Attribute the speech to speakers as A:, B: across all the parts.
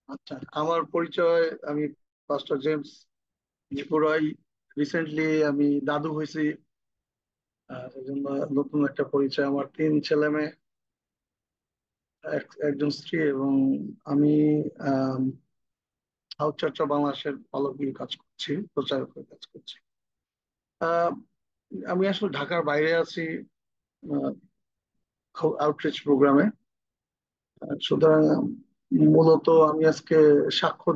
A: আচ্ছা, আমার পরিচয়, আমি পাস্টার জেমস ত্রিপুরায়। রিসেন্টলি আমি দাদু হয়েছি। সেজন্য নতুন একটা পরিচয়। আমার তিন ছেলে মেয়ে, একজন স্ত্রী, এবং আমি সাউথ চার্চ অফ বাংলাদেশের পালক নিয়ে কাজ করছি, প্রচারক হয়ে কাজ করছি। আহ, আমি আসলে ঢাকার বাইরে আছি, আউটরিচ প্রোগ্রামে। সুতরাং মূলত আমি আজকে সাক্ষ্য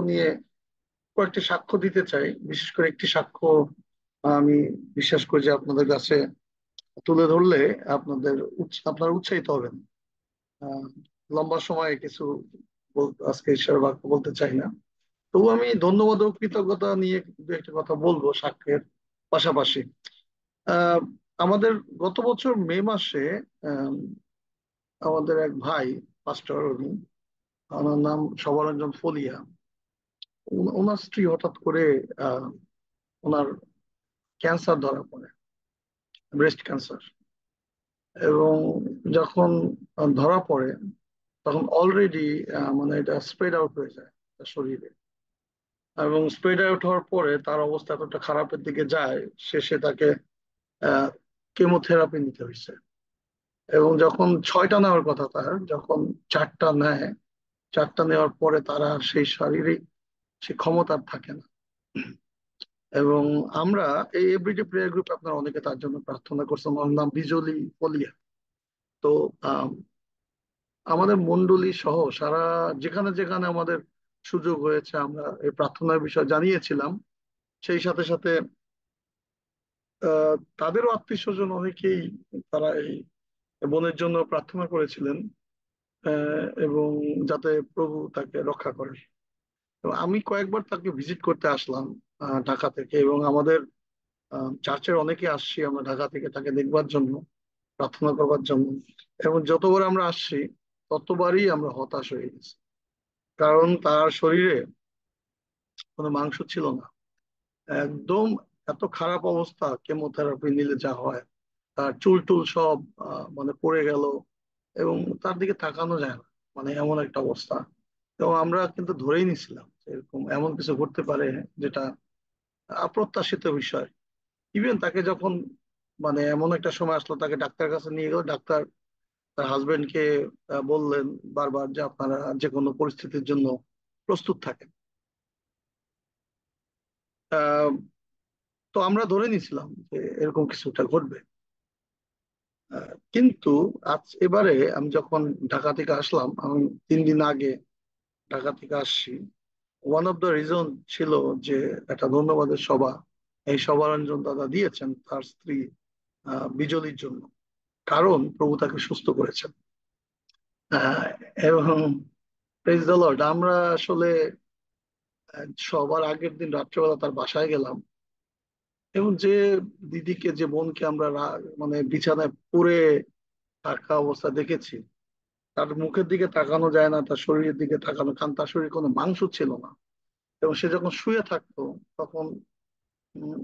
A: নিয়ে কয়েকটি সাক্ষ্য দিতে চাই। বিশেষ করে একটি সাক্ষ্য আমি বিশ্বাস করি যে আপনাদের কাছে তুলে ধরলে আপনারা উৎসাহিত হবেন। আহ, লম্বা সময় কিছু আজকে ঈশ্বর বাক্য বলতে চাই না। তবু আমি ধন্যবাদ ও কৃতজ্ঞতা নিয়ে দু একটা কথা বলবো সাক্ষ্যের পাশাপাশি। আহ, আমাদের গত বছর মে মাসে আহ, আমাদের এক ভাই, পাস্টর, উনি, ওনার নাম সবরঞ্জন ফলিয়া। ওনার স্ত্রী হঠাৎ করে আহ, ওনার ক্যান্সার ধরা পড়ে, ব্রেস্ট ক্যান্সার। এবং যখন ধরা পড়ে তখন অলরেডি মানে এটা স্প্রেড আউট হয়ে যায় তার শরীরে। এবং স্প্রেড আউট হওয়ার পরে তার অবস্থা এতটা খারাপের দিকে যায়, শেষে তাকে কেমোথেরাপি নিতে হয়েছে। এবং যখন 6টা নেওয়ার কথা তার, যখন 4টা নেয়, 4টা নেওয়ার পরে তারা সেই শারীরিক সে ক্ষমতা আর থাকে না। এবং আমরা এই এভরিডে প্রেয়ার গ্রুপে আপনারা অনেকে তার জন্য প্রার্থনা করছেন। ওর নাম বিজলি ফলিয়া। তো আম, আমাদের মন্ডলী সহ সারা যেখানে যেখানে আমাদের সুযোগ হয়েছে আমরা এই প্রার্থনার বিষয় জানিয়েছিলাম। সেই সাথে সাথে তাদেরও আত্মীয় স্বজন অনেকেই তারা এই বোনের জন্য প্রার্থনা করেছিলেন, এবং যাতে প্রভু তাকে রক্ষা করেন। তো আমি কয়েকবার তাকে ভিজিট করতে আসলাম ঢাকা থেকে, এবং আমাদের চার্চের অনেকে আসছি আমরা ঢাকা থেকে তাকে দেখবার জন্য, প্রার্থনা করবার জন্য। এবং যতবার আমরা আসছি ততবারই আমরা হতাশ হয়ে গেছি, কারণ তার শরীরে কোনো মাংস ছিল না। একদম এত খারাপ অবস্থা, কেমোথেরাপি নিলে যা হয়, তার চুল টুল সব মানে পড়ে গেল, এবং তার দিকে তাকানো যায় না, মানে এমন একটা অবস্থা। এবং আমরা কিন্তু ধরেই নিছিলাম যে এরকম এমন কিছু ঘটতে পারে, যেটা অপ্রত্যাশিত বিষয়। ইভেন তাকে যখন মানে এমন একটা সময় আসলো, তাকে ডাক্তার কাছে নিয়ে গেল। ডাক্তার তার হাজবেন্ডকে বললেন বারবার যে আপনারা যে কোনো পরিস্থিতির জন্য প্রস্তুত থাকেন। আহ, তো আমরা ধরে নিছিলাম যে এরকম কিছুটা ঘটবে। কিন্তু এবারে আমি যখন ঢাকা থেকে আসলাম, আমি 3 দিন আগে ঢাকা থেকে আসছি। ওয়ান অফ দ্য রিজন ছিল যে একটা ধন্যবাদের সভা এই সভারঞ্জন দাদা দিয়েছেন তার স্ত্রী বিজলির জন্য, কারণ প্রভু তাকে সুস্থ করেছেন। আহ, এবং প্রেজ দ্য লর্ড, আমরা আসলে সবার আগের দিন রাত্রেবেলা তার বাসায় গেলাম। এবং যে দিদিকে, যে বোনকে আমরা মানে বিছানায় পড়ে থাকা অবস্থা দেখেছি, তার মুখের দিকে তাকানো যায় না, তার শরীরের দিকে তাকানো, কারণ তার শরীরে কোনো মাংস ছিল না। এবং সে যখন শুয়ে থাকতো তখন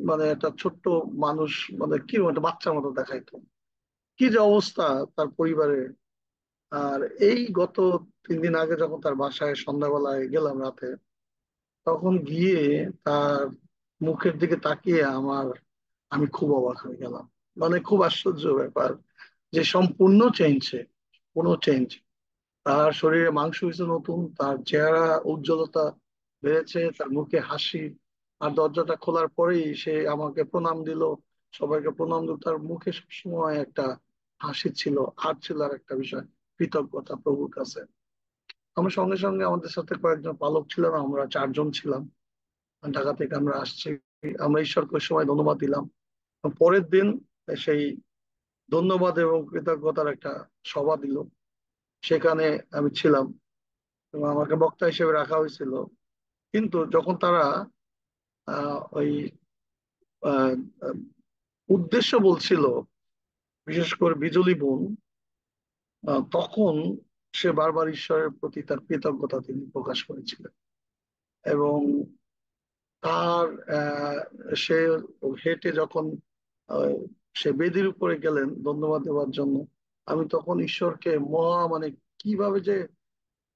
A: মানে একটা ছোট্ট মানুষ, মানে কি একটা বাচ্চার মতো দেখাইতো। কি যে অবস্থা তার পরিবারে। আর এই গত 3 দিন আগে যখন তার বাসায় সন্ধ্যাবেলায় গেলাম রাতে, তখন গিয়ে তার মুখের দিকে তাকিয়ে আমি খুব অবাক হয়ে গেলাম। মানে খুব আশ্চর্য ব্যাপার যে সম্পূর্ণ চেঞ্জ, কোনো চেঞ্জ। তার শরীরে মাংস হয়েছে নতুন, তার চেহারা উজ্জ্বলতা বেড়েছে, তার মুখে হাসি। আর দরজাটা খোলার পরেই সে আমাকে প্রণাম দিল, সবাইকে প্রণাম দিল। তার মুখে সবসময় একটা হাসি ছিল, আর ছিল আর একটা বিষয়, কৃতজ্ঞতা প্রভুর কাছে। আমরা সঙ্গে সঙ্গে, আমাদের সাথে কয়েকজন পালক ছিলাম, আমরা 4 জন ছিলাম, ঢাকা থেকে আমরা আসছি। আমরা ঈশ্বরকে ওই সময় ধন্যবাদ দিলাম। পরের দিন সেই ধন্যবাদ এবং কৃতজ্ঞতার একটা সভা দিল, সেখানে আমি ছিলাম এবং আমাকে বক্তা হিসেবে রাখা হয়েছিল। কিন্তু যখন তারা ওই আহ, আহ, উদ্দেশ্য বলছিল, বিশেষ করে বিজলি বোন, তখন সে বারবার ঈশ্বরের প্রতি তার কৃতজ্ঞতা তিনি প্রকাশ করেছিলেন। এবং তার সে হেঁটে যখন আহ, সে বেদির উপরে গেলেন ধন্যবাদ দেওয়ার জন্য, আমি তখন ঈশ্বরকে মহা মানে কিভাবে যে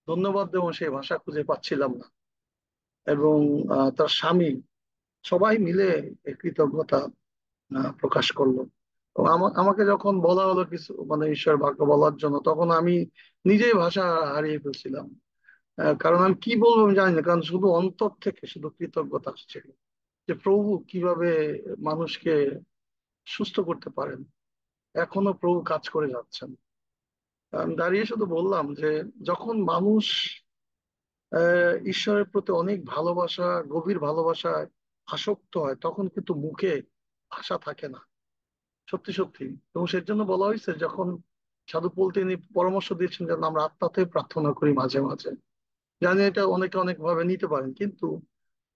A: ধন্যবাদ দেবো সেই ভাষা খুঁজে পাচ্ছিলাম না। এবং তার স্বামী সবাই মিলে এই কৃতজ্ঞতা প্রকাশ করলো। এবং আমাকে যখন বলা হলো কিছু মানে ঈশ্বর বাক্য বলার জন্য, তখন আমি নিজেই ভাষা হারিয়ে ফেলছিলাম। কারণ আমি কি বলবো আমি জানি না, কারণ শুধু অন্তর থেকে শুধু কৃতজ্ঞতা আসছিল যে প্রভু কিভাবে মানুষকে সুস্থ করতে পারেন, এখনো প্রভু কাজ করে যাচ্ছেন। আমি দাঁড়িয়ে শুধু বললাম যে যখন মানুষ ঈশ্বরের প্রতি অনেক ভালোবাসা, গভীর ভালোবাসায় আসক্ত হয়, তখন কিন্তু মুখে ভাষা থাকে না, সত্যি সত্যি। এবং সের জন্য বলা হয়েছে, যখন সাধু পল তিনি পরামর্শ দিয়েছেন যেন আমরা আত্মাতে প্রার্থনা করি মাঝে মাঝে। জানি এটা অনেকে অনেক ভাবে নিতে পারেন, কিন্তু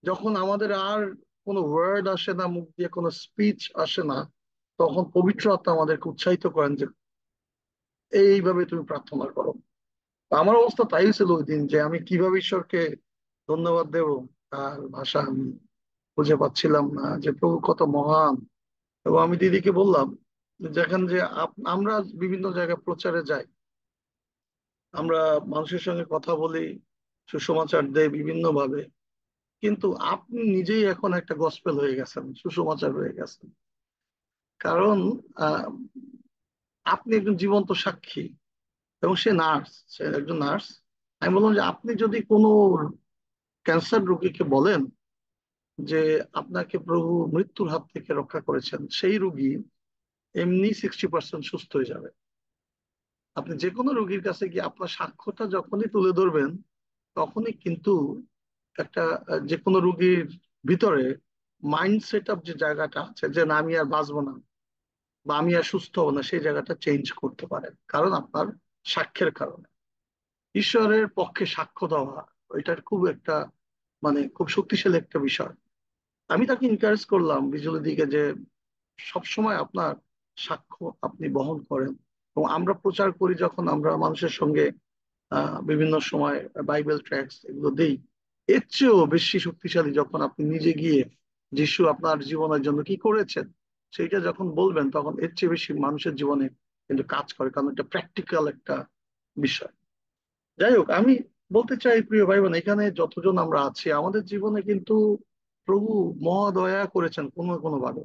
A: যখন আমাদের আর কোনো ওয়ার্ড আসে না, মুখ দিয়ে কোনো স্পিচ আসে না, তখন পবিত্র আত্মা আমাদেরকে উৎসাহিত করেন যে এইভাবে তুমি প্রার্থনা করো। আমার অবস্থা তাই ছিল ওই দিন, যে আমি কিভাবে ঈশ্বরকে ধন্যবাদ দেব তার ভাষা আমি খুঁজে পাচ্ছিলাম না, যে প্রভু কত মহান। এবং আমি দিদিকে বললাম, যেখান যে আমরা বিভিন্ন জায়গায় প্রচারে যাই, আমরা মানুষের সঙ্গে কথা বলি, সুসমাচার দেই বিভিন্ন ভাবে, কিন্তু আপনি নিজেই এখন একটা গসপেল হয়ে গেছেন, সুসমাচার হয়ে গেছেন। কারণ আহ, আপনি একজন জীবন্ত সাক্ষী। এবং সে নার্স, সে একজন নার্স। আমি বললাম যে আপনি যদি কোনো ক্যান্সার রোগীকে বলেন যে আপনাকে প্রভু মৃত্যুর হাত থেকে রক্ষা করেছেন, সেই রোগী এমনি 60% সুস্থ হয়ে যাবে। আপনি যে কোনো রোগীর কাছে গিয়ে আপনার সাক্ষ্যটা যখনই তুলে ধরবেন, তখনই কিন্তু একটা যে কোনো রোগীর ভিতরে মাইন্ড সেট আপ যে জায়গাটা আছে, যে না আমি আর বাঁচবো না বা আমি আর সুস্থ হবো না, সেই জায়গাটা চেঞ্জ করতে পারেন, কারণ আপনার সাক্ষ্যের কারণে। ঈশ্বরের পক্ষে সাক্ষ্য দেওয়া, ওইটার খুব একটা মানে খুব শক্তিশালী একটা বিষয়। আমি তাকে ইনকারেজ করলাম বিজলি দিকে যে সবসময় আপনার সাক্ষ্য আপনি বহন করেন। এবং আমরা প্রচার করি, যখন আমরা মানুষের সঙ্গে বিভিন্ন সময় বাইবেল ট্র্যাক্টস এগুলো দেই, এর চেয়েও বেশি শক্তিশালী যখন আপনি নিজে গিয়ে যিশু আপনার জীবনের জন্য কি করেছেন সেইটা যখন বলবেন, তখন এর চেয়ে বেশি মানুষের জীবনে কিন্তু কাজ করে, কারণ এটা প্র্যাকটিক্যাল একটা বিষয়। যাই হোক, আমি বলতে চাই প্রিয় ভাই বোন, এখানে যতজন আমরা আছি আমাদের জীবনে কিন্তু প্রভু মহাদয়া করেছেন কোনো কোনো ভাবে।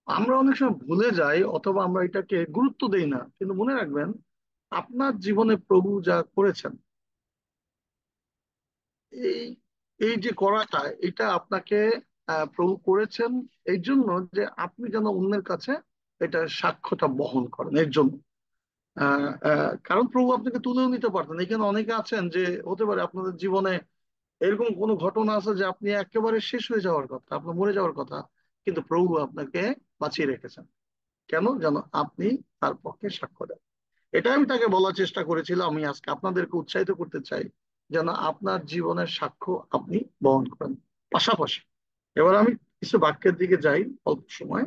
A: আমরা অনেক সময় ভুলে যাই, অথবা আমরা এটাকে গুরুত্ব দেই না, কিন্তু মনে রাখবেন আপনার জীবনে প্রভু যা করেছেন, এই এই যে করাটা, এটা আপনাকে প্রভু করেছেন এই জন্য যে আপনি যেন অন্যের কাছে এটা সাক্ষ্যটা বহন করেন, এর জন্য। কারণ প্রভু আপনাকে তুলেও নিতে পারতেন। এখানে অনেকে আছেন যে হতে পারে আপনাদের জীবনে এরকম কোনো ঘটনা আছে যে আপনি একেবারে শেষ হয়ে যাওয়ার কথা, আপনার মরে যাওয়ার কথা, কিন্তু প্রভু আপনাকে বাঁচিয়ে রেখেছেন। কেন? যেন আপনি তার পক্ষে সাক্ষ্য দেন। এটা আমি তাকে বলার চেষ্টা করেছিলাম। আমি আজকে আপনাদেরকে উৎসাহিত করতে চাই যেন আপনার জীবনের সাক্ষ্য আপনি বহন করেন। পাশাপাশি এবার আমি কিছু বাক্যের দিকে যাই অল্প সময়।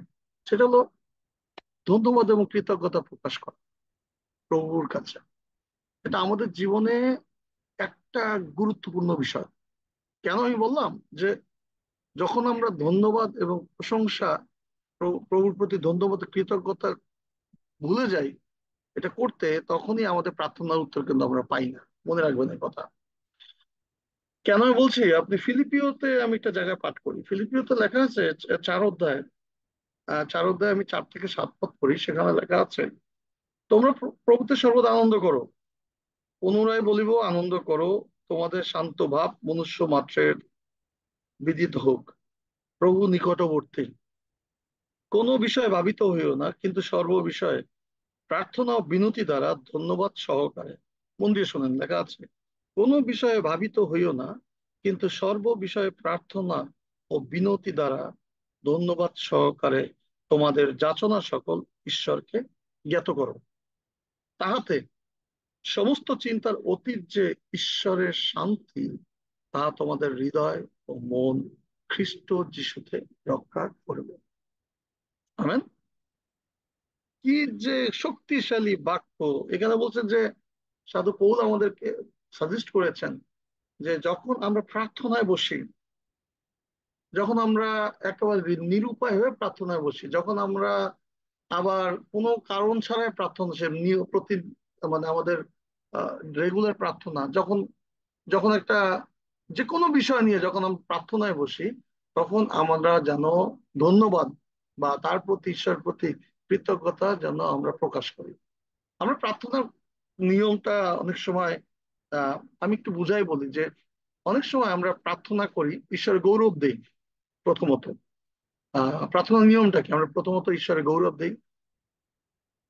A: সেটা হলো ধন্যবাদ এবং কৃতজ্ঞতা প্রকাশ করা প্রভুর কাছে। এটা আমাদের জীবনে একটা গুরুত্বপূর্ণ বিষয়। কেন আমি বললাম যে যখন আমরা ধন্যবাদ এবং প্রশংসা, প্রভুর প্রতি ধন্যবাদ কৃতজ্ঞতা ভুলে যাই এটা করতে, তখনই আমাদের প্রার্থনার উত্তর কিন্তু আমরা পাই না। মনে রাখবেন এই কথা। কেন আমি বলছি, আপনি ফিলিপিওতে আমি একটা জায়গায় পাঠ করি, ফিলিপিওতে লেখা আছে 4 অধ্যায়, 4 অধ্যায় আমি 4 থেকে 7 পদ পড়ি, সেখানে লেখা আছে তোমরা প্রভুতে সর্বদা আনন্দ করো। পুনরায় বলিব আনন্দ করো। তোমাদের শান্ত ভাব মনুষ্য মাত্রের বিদিত হোক, প্রভু নিকটবর্তী। কোনো বিষয়ে ভাবিত হইও না, কিন্তু সর্ব বিষয়ে প্রার্থনা ও বিনতি দ্বারা ধন্যবাদ সহকারে। মন দিয়ে শোনেন, লেখা আছে কোনো বিষয়ে ভাবিত হইও না, কিন্তু সর্ব বিষয়ে প্রার্থনা ও বিনতি দ্বারা ধন্যবাদ সহকারে তোমাদের যাচনা সকল ঈশ্বরকে জ্ঞাত করো। তাহাতে সমস্ত চিন্তার অতীত যে ঈশ্বরের শান্তি, তাহা তোমাদের হৃদয় ও মন খ্রিস্ট যিশুতে রক্ষা করবে। আমেন। কি যে শক্তিশালী বাক্য! এখানে বলছেন যে সাধু পৌল আমাদেরকে সাজেস্ট করেছেন যে যখন আমরা প্রার্থনায় বসি, যখন আমরা একেবারে নিরুপায় হয়ে প্রার্থনায় বসি, যখন আমরা আবার কোনো কারণ ছাড়াই প্রার্থনা সে প্রতি মানে আমাদের রেগুলার প্রার্থনা, যখন যখন একটা যে কোনো বিষয় নিয়ে যখন আমরা প্রার্থনায় বসি, তখন আমরা যেন ধন্যবাদ বা তার প্রতি, ঈশ্বরের প্রতি কৃতজ্ঞতা যেন আমরা প্রকাশ করি। আমরা প্রার্থনার নিয়মটা অনেক সময়, আহ, আমি একটু বুঝাই বলি যে অনেক সময় আমরা প্রার্থনা করি, ঈশ্বরের গৌরব দেই প্রথমত। প্রার্থনার নিয়মটা কি? আমরা প্রথমত ঈশ্বরের গৌরব দেই,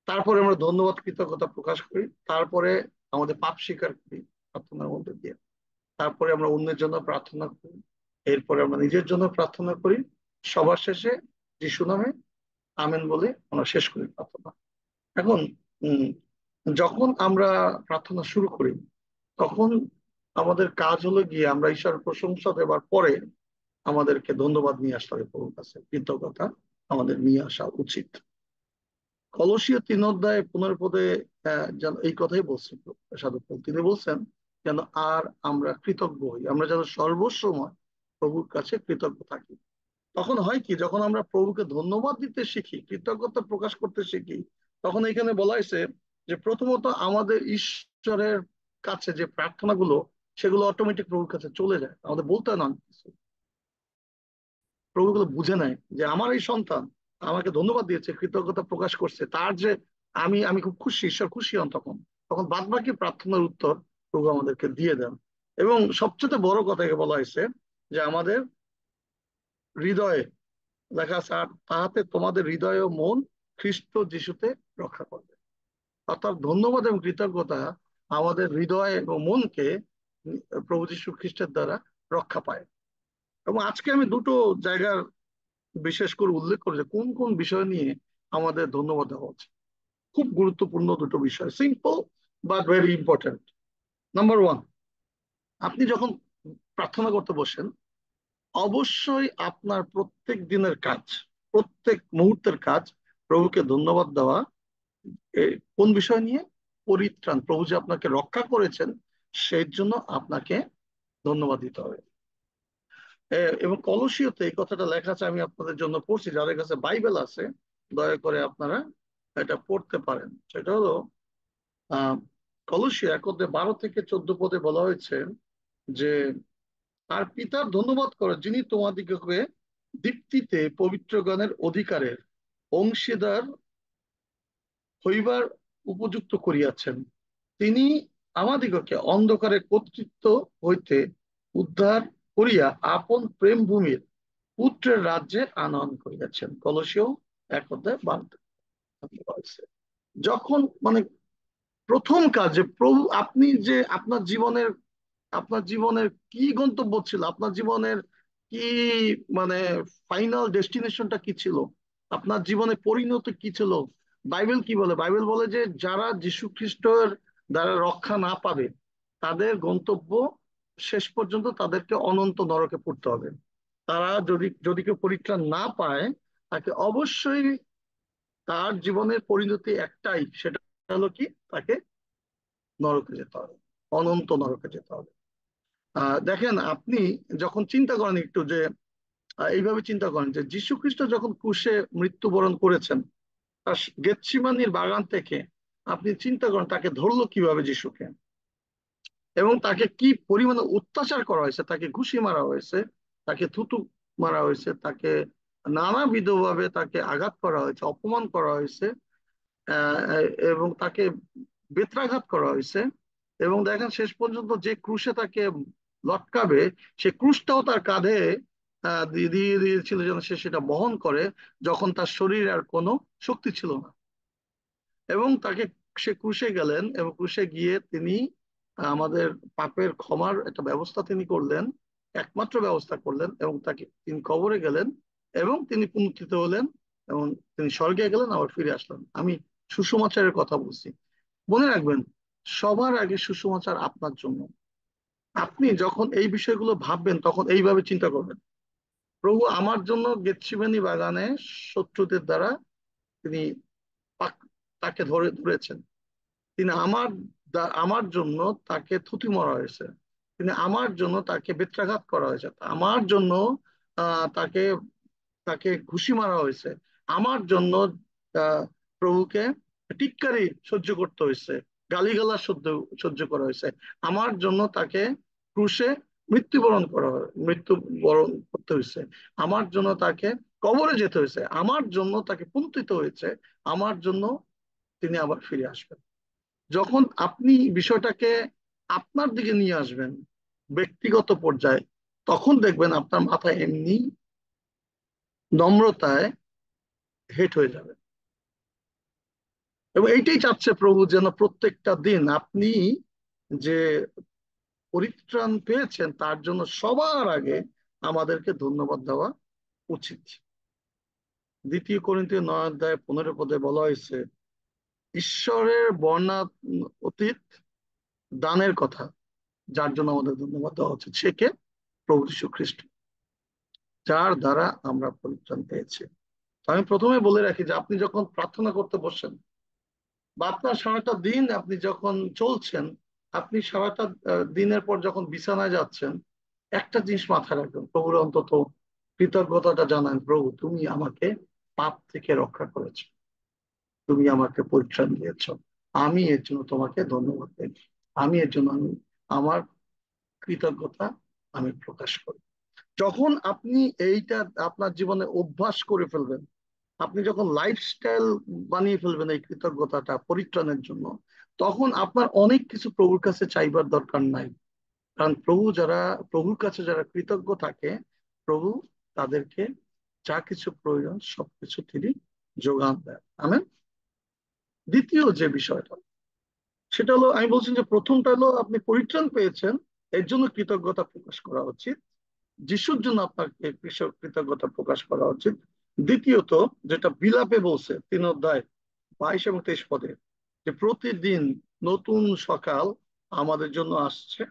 A: তারপরে আমরা ধন্যবাদ কৃতজ্ঞতা প্রকাশ করি, তারপরে আমাদের পাপ স্বীকার করি প্রার্থনার মধ্যে দিয়ে, তারপরে আমরা অন্যের জন্য প্রার্থনা করি, এরপরে আমরা নিজের জন্য প্রার্থনা করি, সবার শেষে যিশু নামে আমেন বলে আমরা শেষ করি প্রার্থনা। এখন উম, যখন আমরা প্রার্থনা শুরু করি, তখন আমাদের কাজ হলো গিয়ে আমরা ঈশ্বরের প্রশংসা দেওয়ার পরে আমাদেরকে ধন্যবাদ নিয়ে আসতে হবে প্রভুর কাছে, কৃতজ্ঞতা আমাদের নিয়ে আসা উচিত। কলসীয় 3 অধ্যায় 15 পদে যেন এই কথাই বলছেন সাধু পৌল। তিনি বলছেন যেন আর আমরা কৃতজ্ঞ হই, আমরা যেন সর্বসময় প্রভুর কাছে কৃতজ্ঞ থাকি। তখন হয় কি, যখন আমরা প্রভুকে ধন্যবাদ দিতে শিখি, কৃতজ্ঞতা প্রকাশ করতে শিখি, তখন এখানে বলা হয়েছে যে প্রথমত আমাদের ঈশ্বরের কাছে যে প্রার্থনাগুলো, সেগুলো অটোমেটিক প্রভুর কাছে চলে যায়, আমাদের বলতে হয় না অনেক কিছু। প্রভুগুলো বুঝে নেয় যে আমার এই সন্তান আমাকে ধন্যবাদ দিয়েছে, কৃতজ্ঞতা প্রকাশ করছে, তার যে আমি আমি খুব খুশি, ঈশ্বর খুশি হন। তখন তখন বাদ বাকি প্রার্থনার উত্তর প্রভু আমাদেরকে দিয়ে দেন। এবং সবচেয়ে বড় কথা বলা হয়েছে যে আমাদের হৃদয়ে লেখা আছে, আর তাহাতে তোমাদের হৃদয় ও মন খ্রিস্ট যিশুতে রক্ষা করবে। অর্থাৎ ধন্যবাদ এবং কৃতজ্ঞতা আমাদের হৃদয় এবং মনকে প্রভু যীশু খ্রিস্টের দ্বারা রক্ষা পায়। এবং আজকে আমি দুটো জায়গার বিশেষ করে উল্লেখ করেছে কোন কোন বিষয় নিয়ে আমাদের ধন্যবাদ দেওয়া উচিত। খুব গুরুত্বপূর্ণ দুটো বিষয়, simple but very important. Number one, আপনি যখন প্রার্থনা করতে বসেন, অবশ্যই আপনার প্রত্যেক দিনের কাজ, প্রত্যেক মুহূর্তের কাজ প্রভুকে ধন্যবাদ দেওয়া। কোন বিষয় নিয়ে? পরিত্রাণ, প্রভু যে আপনাকে রক্ষা করেছেন সেই জন্য আপনাকে ধন্যবাদ দিতে হবে। এবং কলসিওতে এই কথাটা লেখা আছে, আমি আপনাদের জন্য পড়ছি, যাদের কাছে বাইবেল আছে দয়া করে আপনারা এটা পড়তে পারেন। সেটা হলো আহ কলসিও 1 অধ্যায় 12 থেকে 14 পদে বলা হয়েছে যে তার পিতার ধন্যবাদ করো, যিনি তোমাদিগকে দীপ্তিতে পবিত্রগণের অধিকারের অংশীদার হইবার উপযুক্ত করিয়াছেন। তিনি আমাদিগকে অন্ধকারের কর্তৃত্ব হইতে উদ্ধার করিয়া আপন প্রেম ভূমির পুত্রের রাজ্যে আনয়ন করিয়াছেন। কলসীয় 1 অধ্যায় 12। যখন মানে প্রথম কাজ যে প্রভু, আপনি যে আপনার জীবনের কি গন্তব্য ছিল, আপনার জীবনের কি মানে ফাইনাল ডেস্টিনেশনটা কি ছিল, আপনার জীবনের পরিণতি কি ছিল, বাইবেল কি বলে? বাইবেল বলে যে যারা যীশু খ্রিস্টের দ্বারা রক্ষা না পাবে, তাদের গন্তব্য শেষ পর্যন্ত তাদেরকে অনন্ত নরকে পড়তে হবে। তারা যদি যদি কেউ পরিত্রাণ না পায়, তাকে অবশ্যই তার জীবনের পরিণতি একটাই, সেটা হলো কি, তাকে নরকে যেতে হবে, অনন্ত নরকে যেতে হবে। দেখেন, আপনি যখন চিন্তা করেন একটু যে এইভাবে চিন্তা করেন যে যীশু খ্রিস্ট যখন ক্রুশে মৃত্যুবরণ করেছেন, তার গেতসিমানির বাগান থেকে আপনি চিন্তা করেন তাকে ধরলো কিভাবে যিশুকে, এবং তাকে কি পরিমাণে অত্যাচার করা হয়েছে, তাকে ঘুষি মারা হয়েছে, তাকে থুতু মারা হয়েছে, তাকে নানাবিধ ভাবে তাকে আঘাত করা হয়েছে, অপমান করা হয়েছে, আহ, এবং তাকে বেত্রাঘাত করা হয়েছে। এবং দেখেন শেষ পর্যন্ত যে ক্রুশে তাকে লটকাবে, সে ক্রুশটাও তার কাঁধে দিয়ে দিয়ে দিয়েছিল যেন সে সেটা বহন করে, যখন তার শরীরে আর কোনো শক্তি ছিল না। এবং তাকে, সে ক্রুশে গেলেন এবং ক্রুশে গিয়ে তিনি আমাদের পাপের ক্ষমার একটা ব্যবস্থা তিনি করলেন, একমাত্র ব্যবস্থা করলেন, এবং তাকে তিনি কবরে গেলেন এবং তিনি পুনরুত্থিত হলেন এবং তিনি স্বর্গে গেলেন, আবার ফিরে আসলেন। আমি সুসমাচারের কথা বলছি, মনে রাখবেন, সবার আগে সুসমাচার আপনার জন্য। আপনি যখন এই বিষয়গুলো ভাববেন তখন এইভাবে চিন্তা করবেন, প্রভু আমার জন্য গেতসেমানি বাগানে শত্রুদের দ্বারা তিনি তাকে ধরেছেন, তিনি আমার জন্য তাকে থুতু মারা হয়েছে, তিনি আমার জন্য তাকে বেত্রাঘাত করা হয়েছে, আমার জন্য তাকে তাকে ঘুষি মারা হয়েছে, আমার জন্য প্রভুকে টিক্কারি সহ্য করতে হয়েছে, গালিগালাজ সহ্য সহ্য করা হয়েছে, আমার জন্য তাকে ক্রুশে মৃত্যুবরণ করা মৃত্যুবরণ করতে হয়েছে, আমার জন্য তাকে কবরে যেতে হয়েছে, আমার জন্য তাকে পুন্তিত হয়েছে, আমার জন্য তিনি আবার ফিরে আসবেন। যখন আপনি বিষয়টাকে আপনার দিকে নিয়ে আসবেন ব্যক্তিগত পর্যায়ে, তখন দেখবেন আপনার মাথা এমনি নম্রতায় হেট হয়ে যাবে। এবং এইটাই চাচ্ছে প্রভু, যেন প্রত্যেকটা দিন আপনি যে পরিত্রাণ পেয়েছেন তার জন্য সবার আগে আমাদেরকে ধন্যবাদ দেওয়া উচিত। 2 কোরিন্থীয় 9 অধ্যায় 15 পদে বলা হয়েছে, ঈশ্বরের অতীত দানের কথা, যার জন্য আমাদের ধন্যবাদ দেওয়া উচিত, সে কে? প্রভু যীশু খ্রিস্ট, যার দ্বারা আমরা পরিত্রাণ পেয়েছি। আমি প্রথমে বলে রাখি যে আপনি যখন প্রার্থনা করতে বসেন বা আপনার সারাটা দিন আপনি যখন চলছেন, আপনি সারাটা দিনের পর যখন বিছানায় যাচ্ছেন, একটা জিনিস মাথায় রাখবেন, প্রভুর অন্তত কৃতজ্ঞতাটা জানান, প্রভু তুমি আমাকে পাপ থেকে রক্ষা করেছো, তুমি আমাকে পরিত্রাণ দিয়েছো, আমি এর জন্য তোমাকে ধন্যবাদ দিই, আমি এর জন্য আমার কৃতজ্ঞতা আমি প্রকাশ করি। যখন আপনি এইটা আপনার জীবনে অভ্যাস করে ফেলবেন, আপনি যখন লাইফস্টাইল বানিয়ে ফেলবেন এই কৃতজ্ঞতাটা পরিত্রাণের জন্য, তখন আপনার অনেক কিছু প্রভুর কাছে চাইবার দরকার নাই। কারণ প্রভুর কাছে যারা কৃতজ্ঞ থাকে, প্রভু তাদেরকে যা কিছু প্রয়োজন সবকিছু তিনি যোগান দেন। আমেন। দ্বিতীয় যে বিষয়টা, সেটা হলো, আমি বলছি যে প্রথমটা হলো আপনি পরিত্রাণ পেয়েছেন, এর জন্য কৃতজ্ঞতা প্রকাশ করা উচিত, যিশুর জন্য আপনাকে কৃতজ্ঞতা প্রকাশ করা উচিত। দ্বিতীয়ত, যেটা বিলাপে বলছে 3 অধ্যায় 22 এবং 23 পদে, যে প্রতিদিন নতুন সকাল আমাদের জন্য আসছে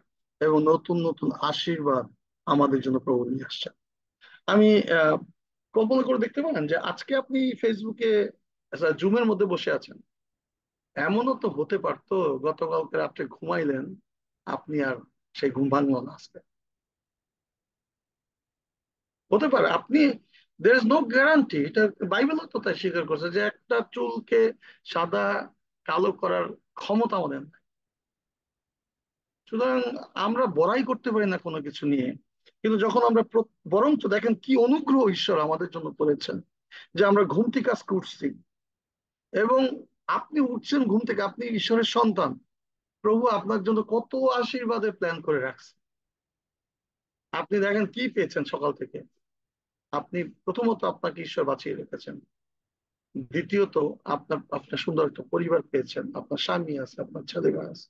A: এবং নতুন নতুন আশীর্বাদ আমাদের জন্য প্রভু নিয়ে আসছে। আমি কল্পনা করে দেখতে পারেন যে আজকে আপনি ফেসবুকে জুমের মধ্যে বসে আছেন, এমনও তো হতে পারতো গতকালকে রাত্রে ঘুমাইলেন, আপনি আর সেই ঘুম ভাঙলো না আজকে, হতে পারে আপনি, দের ইজ নো গ্যারান্টি। এটা বাইবেলও তো তাই স্বীকার করছে যে একটা চুলকে সাদা কালো করার ক্ষমতা আমাদের নাই। সুতরাং আমরা বড়াই করতে পারি না কোনো কিছু নিয়ে, কিন্তু যখন আমরা বরঞ্চ দেখেন কি অনুগ্রহ ঈশ্বর আমাদের জন্য করেছেন, যে আমরা ঘুম থেকে আজকে উঠছি, এবং আপনি উঠছেন ঘুম থেকে, আপনি ঈশ্বরের সন্তান, প্রভু আপনার জন্য কত আশীর্বাদের প্ল্যান করে রাখছে। আপনি দেখেন কি পেয়েছেন সকাল থেকে, আপনি প্রথমত আপনাকে ঈশ্বর বাঁচিয়ে রেখেছেন, দ্বিতীয়ত আপনার আপনার সুন্দর একটা পরিবার পেয়েছেন, আপনার স্বামী আছে, আপনার ছেলেরা আছে,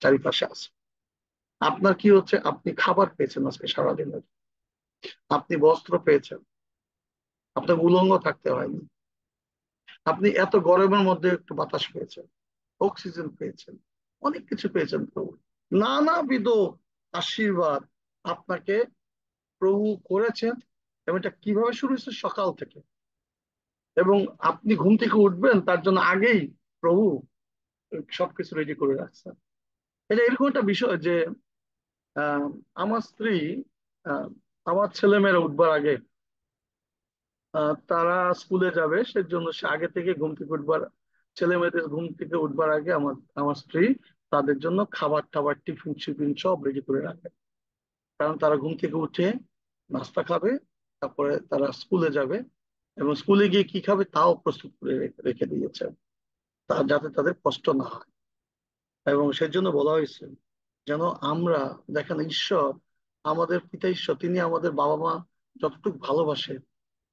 A: চারিপাশে আছে। আপনার কি হচ্ছে, আপনি খাবার পেয়েছেন আজকে সারাদিনের, আপনি বস্ত্র পেয়েছেন, আপনার উলঙ্গ থাকতে হয়নি, আপনি এত গরমের মধ্যে একটু বাতাস পেয়েছেন, অক্সিজেন পেয়েছেন, অনেক কিছু পেয়েছেন প্রভু, নানাবিধ আশীর্বাদ আপনাকে প্রভু করেছেন। এবং এটা কিভাবে শুরু হয়েছে? সকাল থেকে। এবং আপনি ঘুম থেকে উঠবেন তার জন্য আগেই প্রভু সবকিছু রেডি করে রাখছেন। এটা এরকম একটা বিষয় যে আহ, আমার স্ত্রী, আহ, আমার ছেলেমেয়েরা উঠবার আগে, তারা স্কুলে যাবে সেজন্য সে আগে থেকে ঘুম থেকে উঠবার, ছেলে মেয়েদের ঘুম থেকে উঠবার আগে আমার আমার স্ত্রী তাদের জন্য খাবার টাবার টিফিন শিফিন সব রেডি করে রাখে। কারণ তারা ঘুম থেকে উঠে নাস্তা খাবে, তারপরে তারা স্কুলে যাবে, এবং স্কুলে গিয়ে কি খাবে তাও প্রস্তুত করে রেখে দিয়েছে, যাতে তাদের কষ্ট না হয়। এবং সেজন্য বলা হয়েছে যেন আমরা, দেখেন ঈশ্বর, আমাদের পিতা ঈশ্বর, তিনি আমাদের বাবা মা যতটুকু ভালোবাসে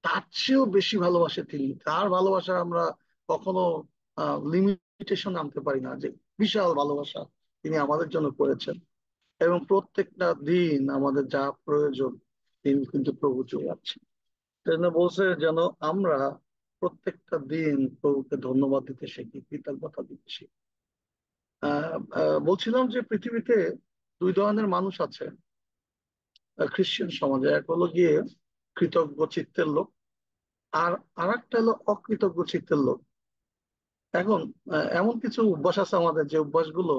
A: তার চেয়েও বেশি ভালোবাসে তিনি, তার ভালোবাসা আমরা কখনো লিমিটেশন আনতে পারি না, যে বিশাল ভালোবাসা তিনি আমাদের জন্য করেছেন। এবং প্রত্যেকটা দিন আমাদের যা প্রয়োজন তিনি কিন্তু প্রভু যোগাচ্ছেন। সেজন্য বলছে যেন আমরা প্রত্যেকটা দিন প্রভুকে ধন্যবাদ দিতে শিখি, কৃতজ্ঞতা দিতে শিখি। বলছিলাম যে পৃথিবীতে 2 ধরনের মানুষ আছে খ্রিস্টান সমাজে, এক হলো গিয়ে কৃতজ্ঞ চিত্তের লোক, আর আরেকটা হলো অকৃতজ্ঞ চিত্তের লোক। এখন এমন কিছু অভ্যাস আছে আমাদের, যে অভ্যাসগুলো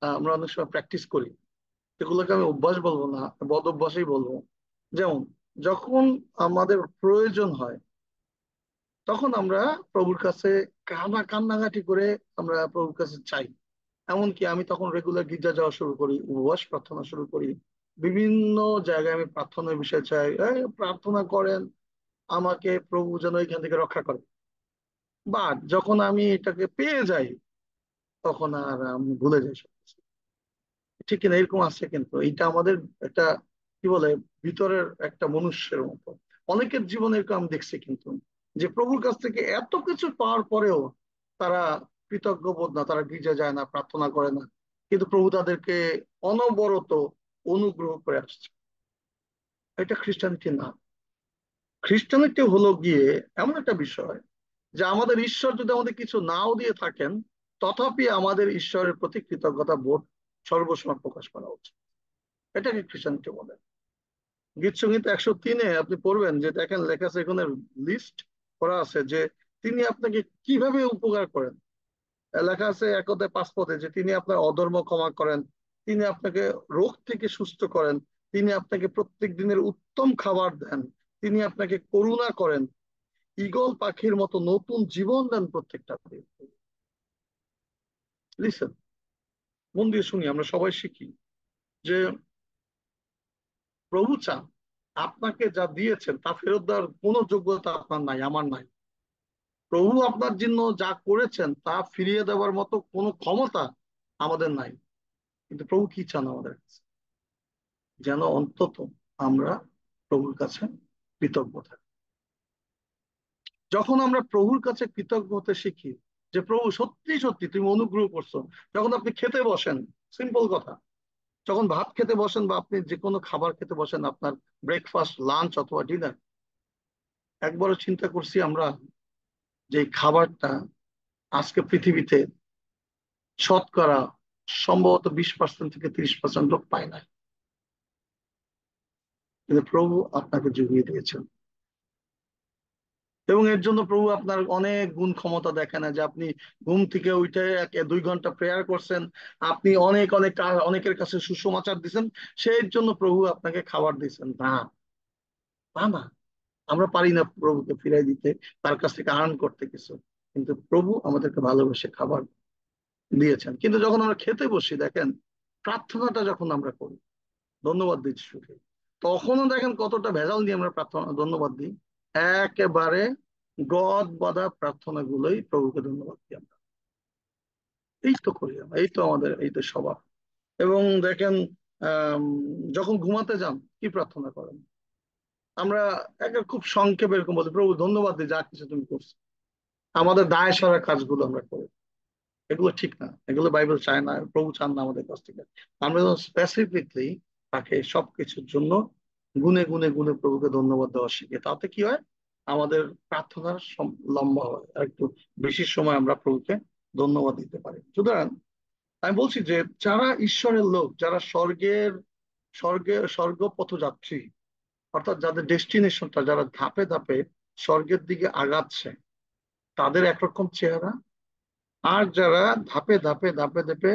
A: আমরা অনেক সময় প্র্যাকটিস করি, এগুলোকে আমি অভ্যাস বলবো না, বদ অভ্যাসই বলবো। যেমন যখন আমাদের প্রয়োজন হয়, তখন আমরা প্রভুর কাছে কান্নাকাটি করে আমরা প্রভুর কাছে চাই, এমনকি আমি তখন রেগুলার গির্জা যাওয়া শুরু করি, উপবাস প্রার্থনা শুরু করি, বিভিন্ন জায়গায় আমি প্রার্থনার বিষয় চাই, প্রার্থনা করেন আমাকে প্রভু যেন এখান থেকে রক্ষা করে। বাট যখন আমি এটাকে পেয়ে যাই তখন আর আমি ভুলে যাই সবকিছু। ঠিক কিনা? এরকম আছে, কিন্তু এটা আমাদের একটা কি বলে ভিতরের একটা মনুষ্যের মতো। অনেকের জীবনে এরকম আমি দেখছি কিন্তু, যে প্রভুর কাছ থেকে এত কিছু পাওয়ার পরেও তারা কৃতজ্ঞ বোধ না, তারা গির্জা যায় না, প্রার্থনা করে না, কিন্তু প্রভু তাদেরকে অনবরত অনুগ্রহ করে আসছে। এটা খ্রিস্টানিটি না। খ্রিস্টানিটি হলো গিয়ে এমন একটা বিষয় যে আমাদের ঈশ্বর যদি আমাদের কিছু নাও দিয়ে থাকেন, তথাপি আমাদের ঈশ্বরের প্রতি কৃতজ্ঞতা বোধ সর্বসময় প্রকাশ করা উচিত। এটাকে খ্রিস্টানিটি বলে। গীত সংহিতা 103-এ আপনি পড়বেন যে দেখেন লেখা আছে, এখানে লিস্ট করা আছে যে তিনি আপনাকে কিভাবে উপকার করেন। লেখা আছে 1 অধ্যায় 5 পদে যে তিনি আপনার অধর্ম ক্ষমা করেন, তিনি আপনাকে রোগ থেকে সুস্থ করেন, তিনি আপনাকে প্রত্যেক দিনের উত্তম খাবার দেন, তিনি আপনাকে করুণা করেন, ঈগল পাখির মতো নতুন জীবন দেন প্রত্যেকটা। লিসেন, মন দিয়ে শুনি, আমরা সবাই শিখি যে প্রভু চান আপনাকে যা দিয়েছেন তা ফেরত দেওয়ার কোনো যোগ্যতা আপনার নাই, আমার নাই। প্রভু আপনার জন্য যা করেছেন তা ফিরিয়ে দেওয়ার মতো কোনো ক্ষমতা আমাদের নাই। কিন্তু প্রভু কি চান আমাদের কাছে? যেন অন্তত আমরা প্রভুর কাছে কৃতজ্ঞ থাকি। যখন আমরা প্রভুর কাছে কৃতজ্ঞ হতে শিখি যে প্রভু সত্যি সত্যি তুমি অনুগ্রহ করছো। যখন আপনি খেতে বসেন, সিম্পল কথা, যখন ভাত খেতে বসেন বা আপনি যে কোনো খাবার খেতে বসেন, আপনার ব্রেকফাস্ট, লাঞ্চ অথবা ডিনার, একবারও চিন্তা করছি আমরা যে এই খাবারটা আজকে পৃথিবীতে শতকরা সম্ভবত 20% থেকে 30% লোক পায় না, কিন্তু প্রভু আপনাকে জুগিয়ে দিয়েছেন। এবং এর জন্য প্রভু আপনার অনেক গুণ ক্ষমতা দেখে না যে আপনি ঘুম থেকে উঠে 1-2 ঘন্টা প্রেয়ার করছেন, আপনি অনেক অনেক অনেকের কাছে সুসমাচার দিচ্ছেন, সেই জন্য প্রভু আপনাকে খাবার দিচ্ছেন, না। তা না, আমরা পারি না প্রভুকে ফিরাই দিতে, তার কাছ থেকে আর্ন করতে কিছু। কিন্তু প্রভু আমাদেরকে ভালোবেসে খাবার দিয়েছেন। কিন্তু যখন আমরা খেতে বসি, দেখেন প্রার্থনাটা যখন আমরা করি, ধন্যবাদ দিচ্ছি সুখে, তখনও দেখেন কতটা ভেজাল দিয়ে আমরা প্রার্থনা ধন্যবাদ দিই। একেবারে গদ বাঁধা প্রার্থনা গুলোই প্রভুকে ধন্যবাদ দিই আমরা। এই তো করি আমরা, এই তো আমাদের, এই তো স্বভাব। এবং দেখেন আহ যখন ঘুমাতে যান কি প্রার্থনা করেন? আমরা একটা খুব সংক্ষেপে এরকম বলি, প্রভু ধন্যবাদ দিই যা কিছু তুমি করছো। আমাদের দায় সারা কাজগুলো আমরা করি, এগুলো ঠিক না, এগুলো বাইবেল চায় না, প্রভু চান না আমাদের কাছ থেকে। আমরা স্পেসিফিকলি তাকে সবকিছুর জন্য গুনে গুনে গুনে প্রভুকে ধন্যবাদ দেওয়া শিখে, তাতে কি হয়? আমাদের প্রার্থনার লম্বা হয়, আর একটু বেশি সময় আমরা প্রভুকে ধন্যবাদ দিতে পারি। সুতরাং আমি বলছি যে যারা ঈশ্বরের লোক, যারা স্বর্গ পথযাত্রী, অর্থাৎ যাদের ডেস্টিনেশনটা, যারা ধাপে ধাপে স্বর্গের দিকে আগাচ্ছে, তাদের একরকম চেহারা। আর যারা ধাপে ধাপে ধাপে ধাপে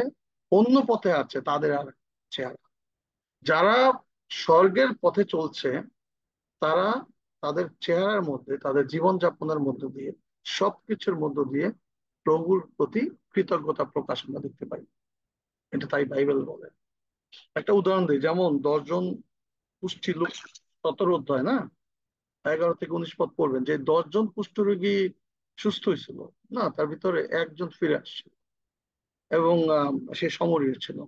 A: অন্য পথে আছে, তাদের আর চেহারা। যারা স্বর্গের পথে চলছে, তারা তাদের চেহারার মধ্যে, তাদের জীবনযাপনের মধ্য দিয়ে, সবকিছুর মধ্য দিয়ে প্রভুর প্রতি কৃতজ্ঞতা প্রকাশ আমরা দেখতে পাই। এটা তাই বাইবেল বলে। একটা উদাহরণ দিই, যেমন 10 জন কুষ্ঠী লোক, 17 অধ্যায় না, 11 থেকে 19 পদ পড়বেন যে 10 জন কুষ্ঠরোগী সুস্থ হয়েছিল না, তার ভিতরে একজন ফিরে আসছিল এবং সে সমরীয় ছিল।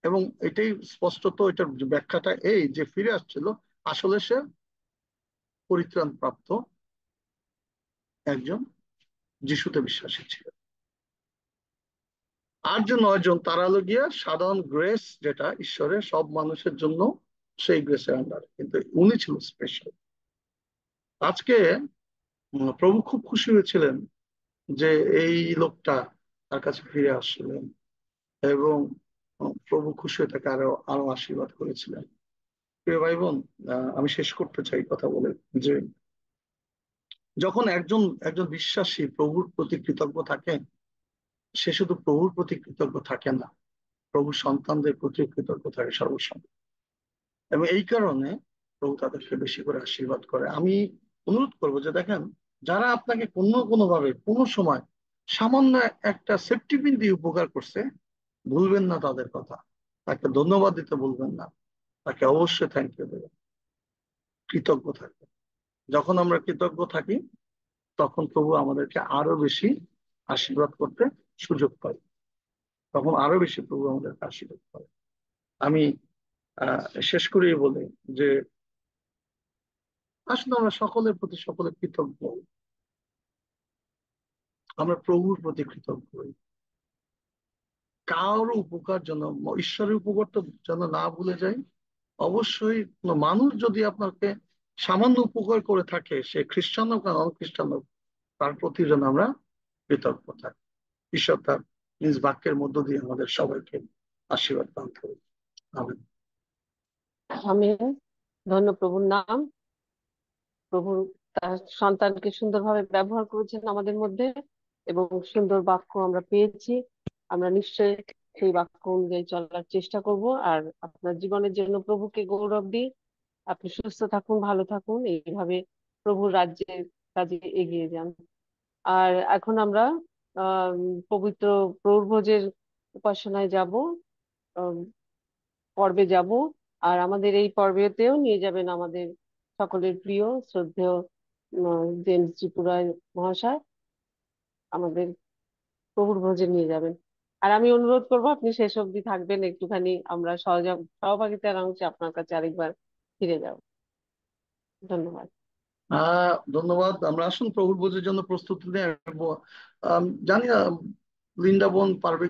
A: এবং এটাই স্পষ্টত, এটার ব্যাখ্যাটা এই যে ফিরে আসছিল, আসলে সে পরিত্রাণ প্রাপ্ত একজন যিশুতে বিশ্বাসী ছিল। আর যে 9 জন, তারা হলো গিয়া সাধারণ গ্রেস, যেটা ঈশ্বরের সব মানুষের জন্য সেই গ্রেসের আন্ডার, কিন্তু উনি ছিল স্পেশাল। আজকে প্রভু খুব খুশি হয়েছিলেন যে এই লোকটা তার কাছে ফিরে আসছিলেন, এবং প্রভু খুশি হয়ে তাকে আরো আরো আশীর্বাদ করেছিলেন। প্রিয় ভাই বোন, আমি শেষ করতে চাই কথা বলে যে যখন একজন একজন বিশ্বাসী প্রভুর প্রতি কৃতজ্ঞ থাকে, সে শুধু প্রভুর প্রতি কৃতজ্ঞ থাকে না, প্রভুর সন্তানদের প্রতি কৃতজ্ঞ থাকে সর্বসময়। এবং এই কারণে প্রভু তাদেরকে বেশি করে আশীর্বাদ করে। আমি অনুরোধ করবো যে দেখেন, যারা আপনাকে কোনো কোনো ভাবে কোনো সময় সামান্য একটা সেফটি পিন দিয়ে উপকার করছে, ভুলবেন না তাদের কথা, তাকে ধন্যবাদ দিতে ভুলবেন না, তাকে অবশ্যই থ্যাংক ইউ দেবেন, কৃতজ্ঞ থাকবেন। যখন আমরা কৃতজ্ঞ থাকি তখন প্রভু আমাদেরকে আরো বেশি আশীর্বাদ করতে সুযোগ পাই, তখন আরো বেশি প্রভু আমাদেরকে আশীর্বাদ করে। আমি আহ শেষ করেই বলি যে আসলে আমরা সকলের প্রতি সকলে কৃতজ্ঞ, আমরা প্রভুর প্রতি কৃতজ্ঞ হই। কারো উপকার যেন, ঈশ্বরের উপকার তো যেন না ভুলে যাই। অবশ্যই কোনো মানুষ যদি আপনাকে সামান্য উপকার করে থাকে, সে খ্রিস্টান হোক আর অখ্রিস্টান হোক, তার প্রতি যেন আমরা কৃতজ্ঞ থাকি। ঈশ্বর তার নিজ বাক্যের মধ্য দিয়ে আমাদের সবাইকে আশীর্বাদ দান করুন। আমেন।
B: আমিন। ধন্য প্রভুর নাম। প্রভু তার সন্তানকে সুন্দরভাবে ব্যবহার করেছেন আমাদের মধ্যে, এবং সুন্দর বাক্য আমরা পেয়েছি। আমরা নিশ্চয়ই সেই বাক্য অনুযায়ী চলার চেষ্টা করব। আর আপনার জীবনের জন্য প্রভুকে গৌরব দিই। আপনি সুস্থ থাকুন, ভালো থাকুন, এইভাবে প্রভুর রাজ্যের কাজে এগিয়ে যান। আর এখন আমরা আহ পবিত্র প্রভুভোজের উপাসনায় যাব, পর্বে যাব। আর আমাদের এই পর্বেতেও নিয়ে যাবেন আমাদের সকলের প্রিয় শ্রদ্ধেয় জেমস ত্রিপুরার মহাশয়, আমাদের প্রভুর ভোজে নিয়ে যাবেন। আর আমি অনুরোধ করবো আপনি শেষ অবধি থাকবেন একটুখানি, আমরা সহভাগিতার অংশে আপনার কাছে আরেকবার ফিরে যাব। ধন্যবাদ।
A: ধন্যবাদ। আমরা আসুন প্রভুর ভোজের জন্য প্রস্তুতি নিয়ে জানি না লিন্ডা বোন পারবে